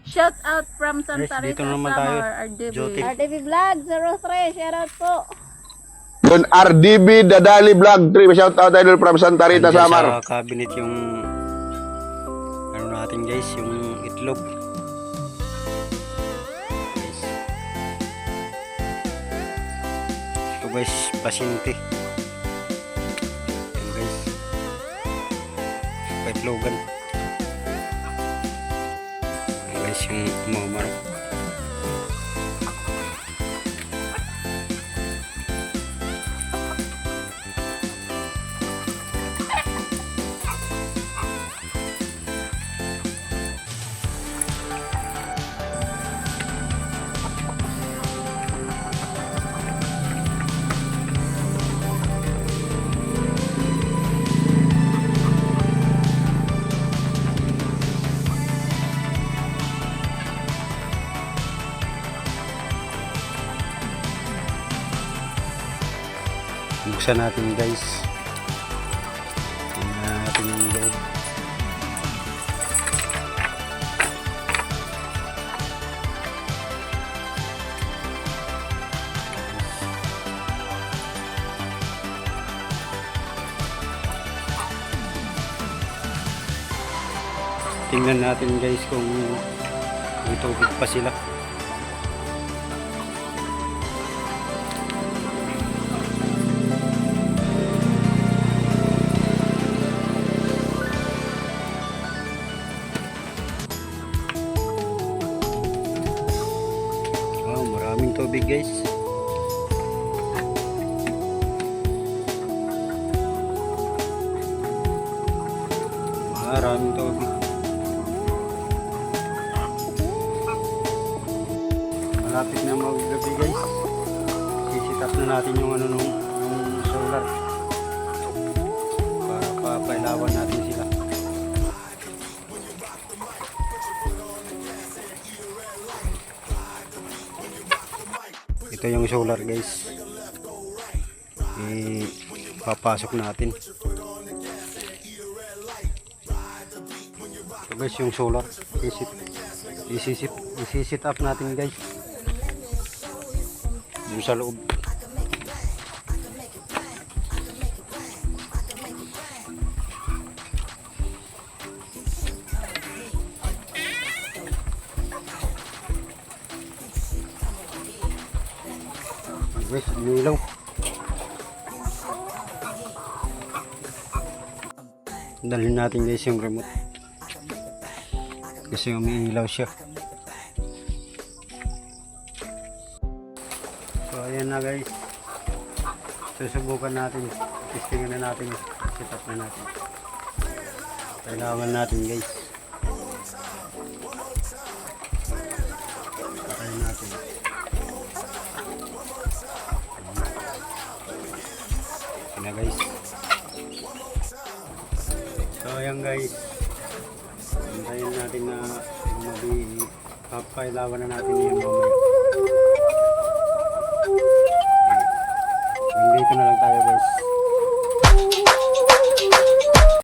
Shout out from Santa Guys, dito Rita, naman tayo. Samar, RDB. Jotik. RDB Vlog 03, shout out po. Yun, RDB Dadali Vlog 3. Shout out idol from Santa Rita, Andyan Samar. sa cabinet yung ano natin guys, yung itlog. Guys. Ito guys, pasyente. Yan guys. Paitlogan. Yan guys, yung mga manok. Buksan natin guys. Tingnan natin yung loob. Tingnan natin guys kung may tubig pa sila. Maraming tubig guys. Maraming tubig. Malapit na maggabi guys. Sisitas na natin yung ano yung solar. Para papailawan natin sila. Ito yung solar guys. Papasok natin. Ito guys yung solar. Isisit up natin guys. Dito sa loob. Guys, ilaw. Dalhin natin guys yung remote. Kasi umiilaw siya. So ayan na guys. Susubukan natin. Testingan na natin. Set up na natin. Kailangan natin guys. Patayin natin. Na guys. So ayan guys. Hintayin natin na papailawan na natin yung mamaya. Dito na lang tayo guys.